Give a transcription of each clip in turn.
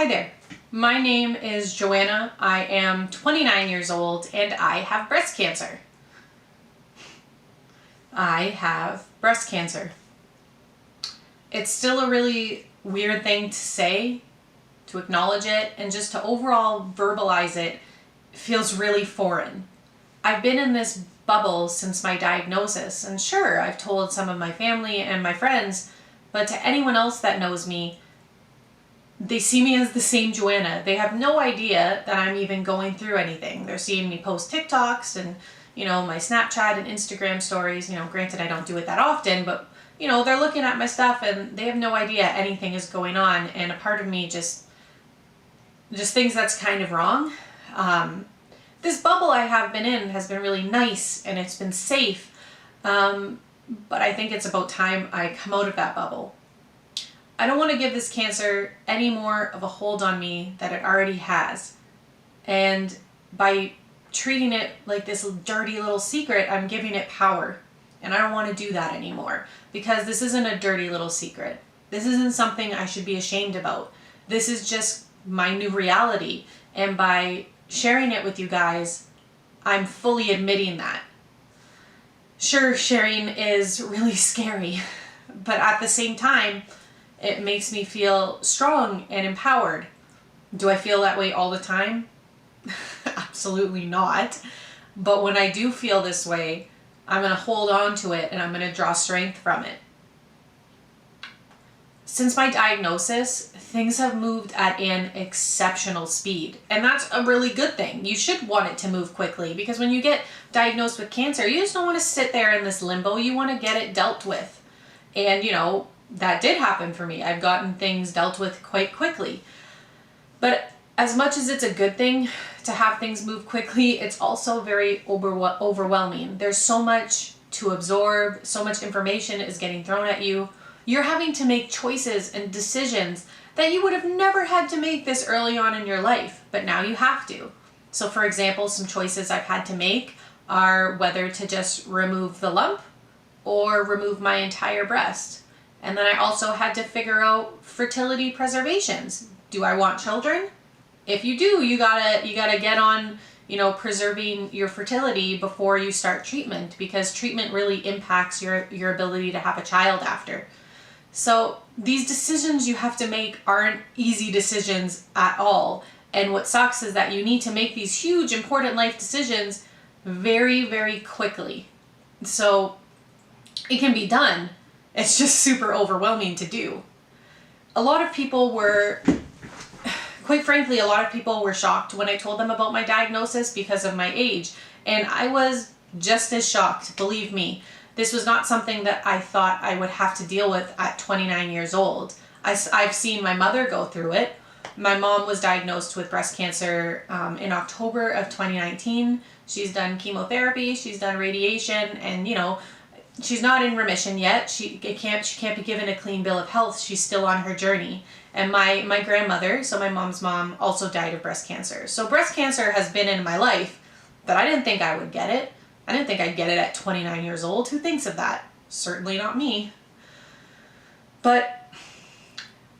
Hi there. My name is Joanna. I am 29 years old and I have breast cancer. I have breast cancer. It's still a really weird thing to say, to acknowledge it, and just to overall verbalize it feels really foreign. I've been in this bubble since my diagnosis, and sure, I've told some of my family and my friends, but to anyone else that knows me, they see me as the same Joanna. They have no idea that I'm even going through anything. They're seeing me post TikToks and, my Snapchat and Instagram stories. Granted, I don't do it that often, but, they're looking at my stuff and they have no idea anything is going on. And a part of me just thinks that's kind of wrong. This bubble I have been in has been really nice and it's been safe. But I think it's about time I come out of that bubble. I don't want to give this cancer any more of a hold on me that it already has. And by treating it like this dirty little secret, I'm giving it power. And I don't want to do that anymore because this isn't a dirty little secret. This isn't something I should be ashamed about. This is just my new reality. And by sharing it with you guys, I'm fully admitting that. Sure, sharing is really scary, but at the same time, it makes me feel strong and empowered. Do I feel that way all the time? Absolutely not. But when I do feel this way, I'm going to hold on to it and I'm going to draw strength from it. Since my diagnosis, things have moved at an exceptional speed. And that's a really good thing. You should want it to move quickly because when you get diagnosed with cancer, you just don't want to sit there in this limbo. You want to get it dealt with. And, that did happen for me. I've gotten things dealt with quite quickly. But as much as it's a good thing to have things move quickly, it's also very overwhelming. There's so much to absorb, so much information is getting thrown at you. You're having to make choices and decisions that you would have never had to make this early on in your life, but now you have to. So for example, some choices I've had to make are whether to just remove the lump or remove my entire breast. And then I also had to figure out fertility preservations. Do I want children? If you do, you gotta get on, preserving your fertility before you start treatment because treatment really impacts your ability to have a child after. So these decisions you have to make aren't easy decisions at all. And what sucks is that you need to make these huge, important life decisions very, very quickly. So it can be done. It's just super overwhelming to do. Quite frankly, a lot of people were shocked when I told them about my diagnosis because of my age. And I was just as shocked, believe me. This was not something that I thought I would have to deal with at 29 years old. I've seen my mother go through it. My mom was diagnosed with breast cancer in October of 2019. She's done chemotherapy, she's done radiation, and she's not in remission yet. She can't be given a clean bill of health. She's still on her journey. And my grandmother, so my mom's mom, also died of breast cancer. So breast cancer has been in my life, but I didn't think I would get it. I didn't think I'd get it at 29 years old. Who thinks of that? Certainly not me. But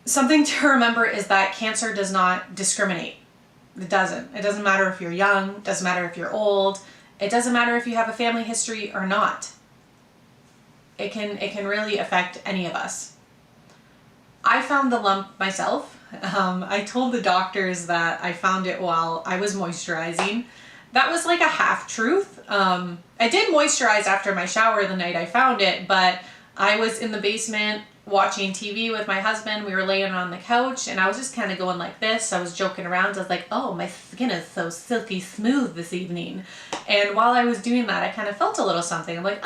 something to remember is that cancer does not discriminate. It doesn't. It doesn't matter if you're young. It doesn't matter if you're old. It doesn't matter if you have a family history or not. It can really affect any of us. I found the lump myself. I told the doctors that I found it while I was moisturizing. That was like a half truth. I did moisturize after my shower the night I found it, but I was in the basement watching TV with my husband. We were laying on the couch and I was just kind of going like this. I was joking around. I was like, oh, my skin is so silky smooth this evening. And while I was doing that, I kind of felt a little something. I'm like,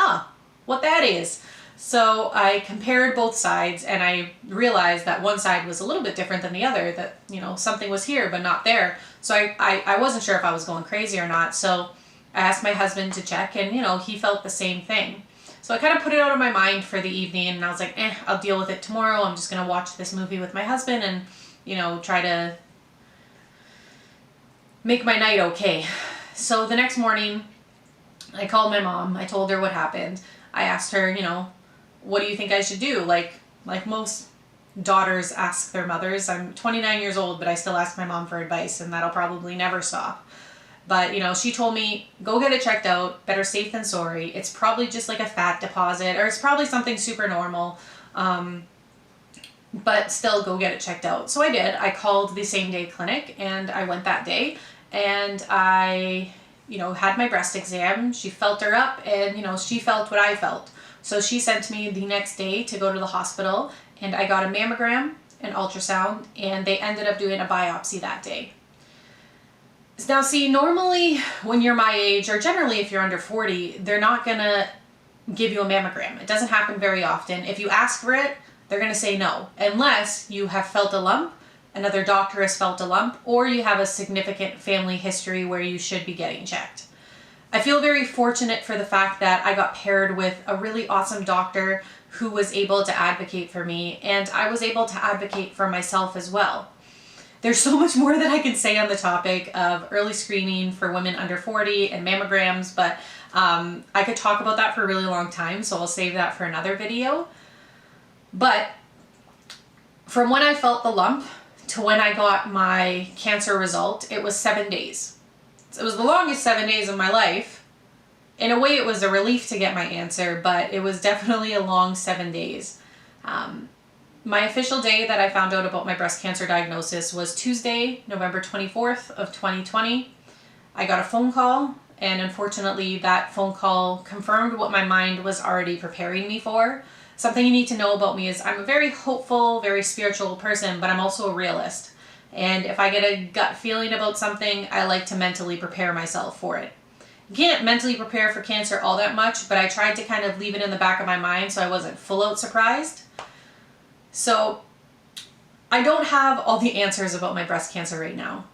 what that is. So I compared both sides and I realized that one side was a little bit different than the other, that, something was here but not there. So I wasn't sure if I was going crazy or not. So I asked my husband to check and, he felt the same thing. So I kind of put it out of my mind for the evening and I was like, I'll deal with it tomorrow. I'm just going to watch this movie with my husband and, try to make my night okay. So the next morning I called my mom. I told her what happened. I asked her, what do you think I should do? Like most daughters ask their mothers. I'm 29 years old, but I still ask my mom for advice, and that'll probably never stop. But, she told me, go get it checked out. Better safe than sorry. It's probably just like a fat deposit, or it's probably something super normal. But still, go get it checked out. So I did. I called the same day clinic, and I went that day, and I, had my breast exam. She felt her up, and, she felt what I felt. So she sent me the next day to go to the hospital, and I got a mammogram, an ultrasound, and they ended up doing a biopsy that day. Now, see, normally when you're my age, or generally if you're under 40, they're not going to give you a mammogram. It doesn't happen very often. If you ask for it, they're going to say no, unless you have felt a lump, another doctor has felt a lump, or you have a significant family history where you should be getting checked. I feel very fortunate for the fact that I got paired with a really awesome doctor who was able to advocate for me, and I was able to advocate for myself as well. There's so much more that I can say on the topic of early screening for women under 40 and mammograms, but I could talk about that for a really long time, so I'll save that for another video. But from when I felt the lump to when I got my cancer result, it was 7 days. It was the longest 7 days of my life. In a way, it was a relief to get my answer, but it was definitely a long 7 days. My official day that I found out about my breast cancer diagnosis was Tuesday, November 24th of 2020. I got a phone call, and unfortunately that phone call confirmed what my mind was already preparing me for. Something you need to know about me is I'm a very hopeful, very spiritual person, but I'm also a realist. And if I get a gut feeling about something, I like to mentally prepare myself for it. You can't mentally prepare for cancer all that much, but I tried to kind of leave it in the back of my mind so I wasn't full out surprised. So I don't have all the answers about my breast cancer right now.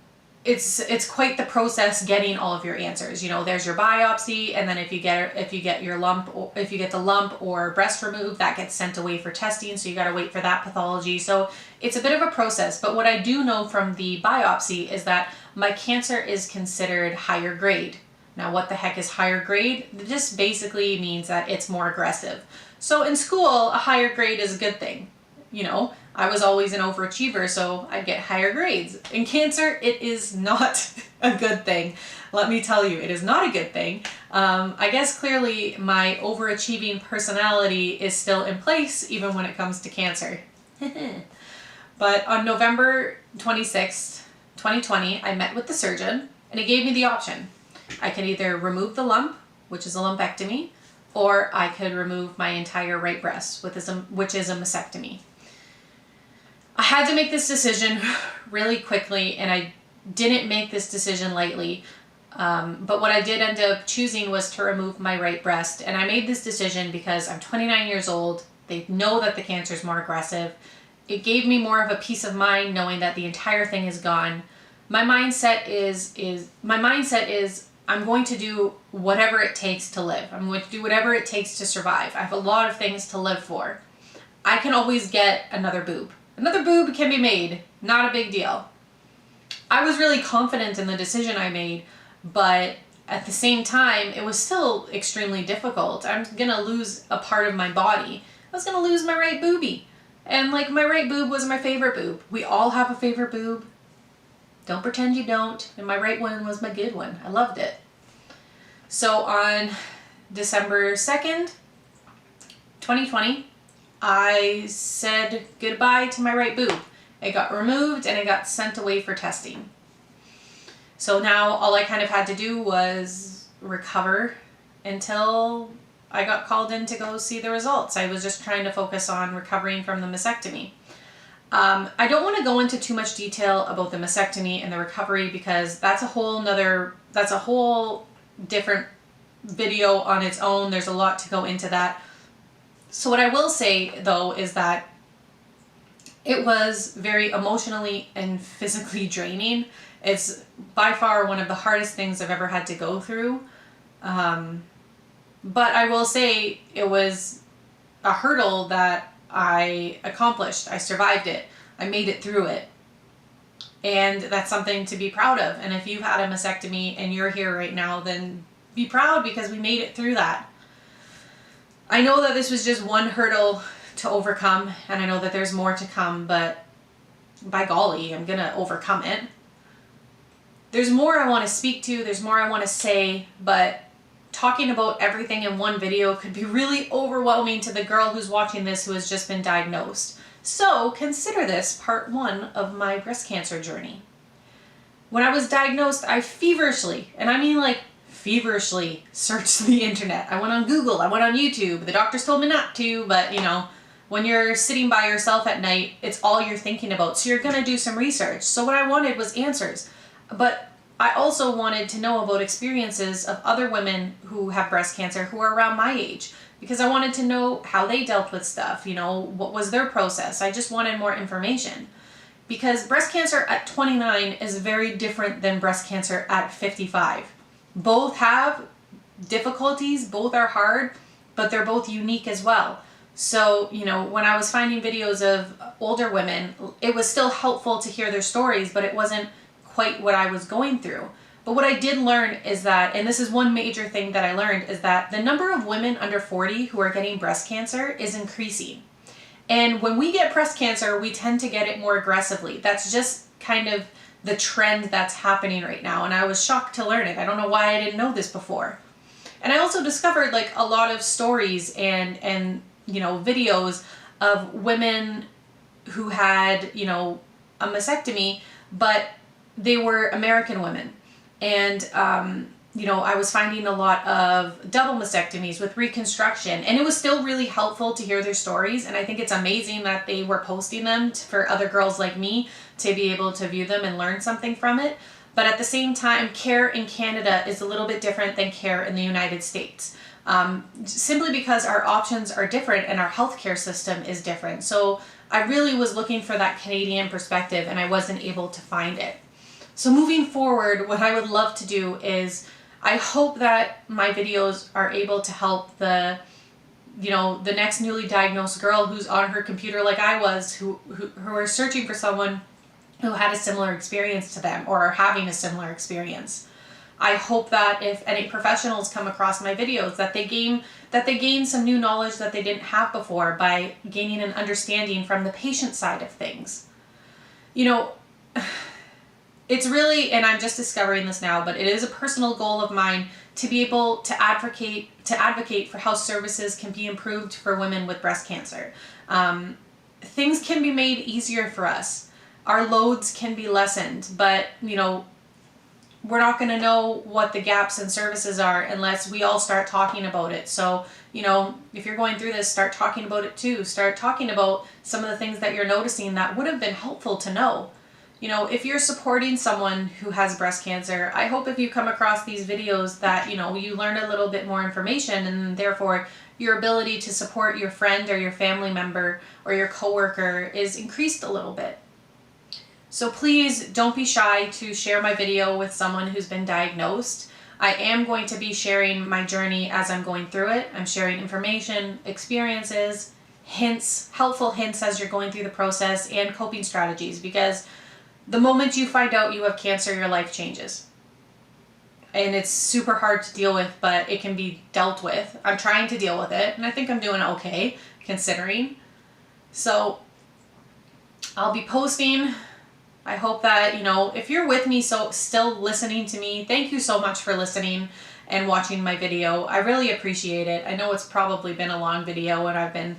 It's quite the process getting all of your answers. There's your biopsy, and then if you get your lump, or if you get the lump or breast removed, that gets sent away for testing, so you got to wait for that pathology. So it's a bit of a process, but what I do know from the biopsy is that my cancer is considered higher grade. Now, what the heck is higher grade? This basically means that it's more aggressive. So in school, a higher grade is a good thing. I was always an overachiever, so I'd get higher grades. In cancer, it is not a good thing. Let me tell you, it is not a good thing. I guess clearly my overachieving personality is still in place, even when it comes to cancer. But on November 26th, 2020, I met with the surgeon, and he gave me the option. I could either remove the lump, which is a lumpectomy, or I could remove my entire right breast, which is a mastectomy. I had to make this decision really quickly, and I didn't make this decision lightly. But what I did end up choosing was to remove my right breast. And I made this decision because I'm 29 years old. They know that the cancer is more aggressive. It gave me more of a peace of mind knowing that the entire thing is gone. My mindset is I'm going to do whatever it takes to live. I'm going to do whatever it takes to survive. I have a lot of things to live for. I can always get another boob. Another boob can be made, not a big deal. I was really confident in the decision I made, but at the same time, it was still extremely difficult. I'm gonna lose a part of my body. I was gonna lose my right boobie. And my right boob was my favorite boob. We all have a favorite boob. Don't pretend you don't. And my right one was my good one. I loved it. So on December 2nd, 2020, I said goodbye to my right boob. It got removed and it got sent away for testing. So now all I kind of had to do was recover until I got called in to go see the results. I was just trying to focus on recovering from the mastectomy. I don't want to go into too much detail about the mastectomy and the recovery because that's a whole different video on its own. There's a lot to go into that. So what I will say, though, is that it was very emotionally and physically draining. It's by far one of the hardest things I've ever had to go through. But I will say it was a hurdle that I accomplished. I survived it. I made it through it. And that's something to be proud of. And if you've had a mastectomy and you're here right now, then be proud because we made it through that. I know that this was just one hurdle to overcome, and I know that there's more to come, but by golly, I'm gonna overcome it. There's more I want to speak to, there's more I want to say, but talking about everything in one video could be really overwhelming to the girl who's watching this who has just been diagnosed. So consider this part 1 of my breast cancer journey. When I was diagnosed, I feverishly, and I mean like feverishly, searched the internet. I went on Google, I went on YouTube. The doctors told me not to, but you know, when you're sitting by yourself at night, it's all you're thinking about. So you're gonna do some research. So what I wanted was answers. But I also wanted to know about experiences of other women who have breast cancer who are around my age, because I wanted to know how they dealt with stuff, you know, what was their process. I just wanted more information. Because breast cancer at 29 is very different than breast cancer at 55. Both have difficulties, both are hard, but they're both unique as well. So, you know, when I was finding videos of older women, it was still helpful to hear their stories, but it wasn't quite what I was going through. But what I did learn is that, and this is one major thing that I learned, is that the number of women under 40 who are getting breast cancer is increasing. And when we get breast cancer, we tend to get it more aggressively. That's just kind of the trend that's happening right now. And I was shocked to learn it. I don't know why I didn't know this before. And I also discovered like a lot of stories and you know, videos of women who had, you know, a mastectomy, but they were American women. And, you know, I was finding a lot of double mastectomies with reconstruction, and it was still really helpful to hear their stories. And I think it's amazing that they were posting them for other girls like me to be able to view them and learn something from it. But at the same time, care in Canada is a little bit different than care in the United States. Simply because our options are different and our healthcare system is different. So I really was looking for that Canadian perspective, and I wasn't able to find it. So moving forward, what I would love to do is, I hope that my videos are able to help the, you know, the next newly diagnosed girl who's on her computer like I was, who are searching for someone who had a similar experience to them or are having a similar experience. I hope that if any professionals come across my videos, that they gain some new knowledge that they didn't have before by gaining an understanding from the patient side of things. You know, it's really, and I'm just discovering this now, but it is a personal goal of mine to be able to advocate for how services can be improved for women with breast cancer. Things can be made easier for us. Our loads can be lessened, but you know, we're not going to know what the gaps in services are unless we all start talking about it. So, you know, if you're going through this, start talking about it too. Start talking about some of the things that you're noticing that would have been helpful to know. You know, if you're supporting someone who has breast cancer, I hope if you come across these videos that, you know, you learn a little bit more information, and therefore your ability to support your friend or your family member or your coworker is increased a little bit. So please don't be shy to share my video with someone who's been diagnosed. I am going to be sharing my journey as I'm going through it. I'm sharing information, experiences, hints, helpful hints as you're going through the process, and coping strategies, because the moment you find out you have cancer, your life changes. And it's super hard to deal with, but it can be dealt with. I'm trying to deal with it, and I think I'm doing okay, considering. So I'll be posting. I hope that, you know, if you're with me, so still listening to me, thank you so much for listening and watching my video. I really appreciate it. I know it's probably been a long video and I've been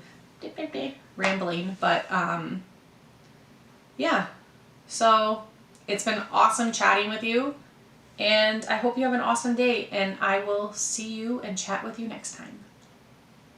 rambling, but yeah. So it's been awesome chatting with you, and I hope you have an awesome day, and I will see you and chat with you next time.